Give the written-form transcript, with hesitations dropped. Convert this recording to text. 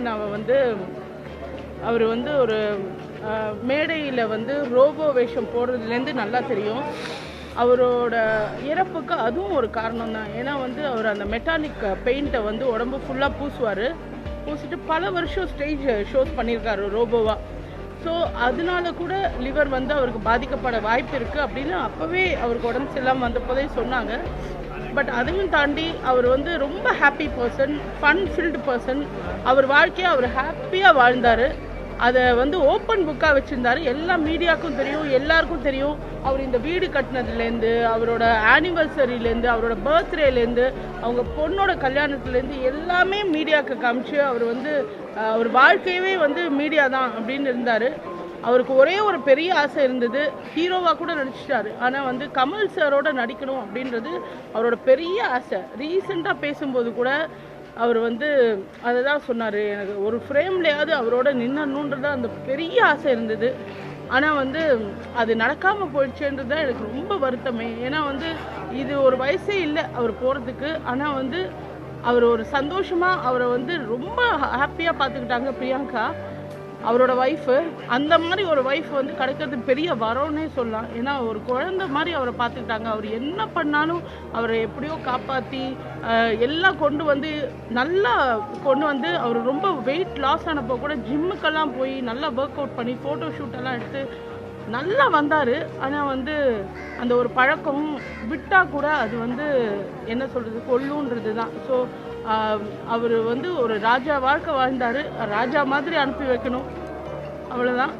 பண்ணாவை வந்து அவர் வந்து ஒரு மேடையில் வந்து ரோபோ வேஷம் போடுறதுலேருந்து நல்லா தெரியும். அவரோட இறப்புக்கு அதுவும் ஒரு காரணம் தான். ஏன்னா வந்து அவர் அந்த மெட்டாலிக் பெயிண்ட்டை வந்து உடம்பு ஃபுல்லாக பூசிட்டு பல வருஷம் ஸ்டேஜ் ஷோஸ் பண்ணியிருக்காரு ரோபோவாக. ஸோ அதனால கூட லிவர் வந்து அவருக்கு பாதிக்கப்பட வாய்ப்பு இருக்குது அப்படின்னு அப்போவே அவருக்கு உடம்பு சரியில்லாமல் வந்தப்போதே சொன்னாங்க. பட் அதையும் தாண்டி அவர் வந்து ரொம்ப happy person, fun filled person. அவர் வாழ்க்கையை அவர் ஹாப்பியாக வாழ்ந்தார். அதை வந்து ஓப்பன் புக்காக வச்சுருந்தார். எல்லா மீடியாவுக்கும் தெரியும், எல்லாருக்கும் தெரியும். அவர் இந்த வீடு கட்டினதுலேருந்து, அவரோட ஆனிவர்சரியிலேருந்து, அவரோட பர்த்டேலேருந்து, அவங்க பொண்ணோட கல்யாணத்துலேருந்து எல்லாமே மீடியாவுக்கு காமிச்சு அவர் வந்து அவர் வாழ்க்கையவே வந்து மீடியா தான் அப்படின்னு இருந்தார். அவருக்கு ஒரே ஒரு பெரிய ஆசை இருந்தது, ஹீரோவாக கூட நடிச்சிட்டாரு. ஆனால் வந்து கமல் சாரோட நடிக்கணும் அப்படின்றது அவரோட பெரிய ஆசை. ரீசெண்டாக பேசும்போது கூட அவர் வந்து அதை தான் சொன்னார், எனக்கு ஒரு ஃப்ரேம்லையாவது அவரோட நின்னணுன்றது அந்த பெரிய ஆசை இருந்தது. ஆனால் வந்து அது நடக்காமல் போயிடுச்சுன்றது தான் எனக்கு ரொம்ப வருத்தமே. ஏன்னா வந்து இது ஒரு வயசே இல்லை அவர் போகிறதுக்கு. ஆனால் வந்து அவர் ஒரு சந்தோஷமாக அவரை வந்து ரொம்ப ஹாப்பியாக பார்த்துக்கிட்டாங்க பிரியங்கா, அவரோட ஒய்ஃபு. அந்த மாதிரி ஒரு ஒய்ஃப் வந்து கிடைக்கிறது பெரிய வரம்னே சொல்லலாம். ஏன்னா ஒரு குழந்தை மாதிரி அவரை பார்த்துக்கிட்டாங்க. அவர் என்ன பண்ணாலும் அவரை எப்படியோ காப்பாற்றி எல்லாம் கொண்டு வந்து நல்லா கொண்டு வந்து அவர் ரொம்ப வெயிட் லாஸ் ஆனப்போ கூட ஜிம்முக்கெல்லாம் போய் நல்லா ஒர்க் அவுட் பண்ணி ஃபோட்டோ ஷூட்டெல்லாம் எடுத்து நல்லா வந்தார். ஆனால் வந்து அந்த ஒரு பழக்கம் விட்டால் கூட அது வந்து என்ன சொல்கிறது, கொல்லுன்றது தான். ஸோ அவர் வந்து ஒரு ராஜா வாழ்க்கை வாழ்ந்தார். ராஜா மாதிரி அனுப்பி வைக்கணும், அவ்வளோதான்.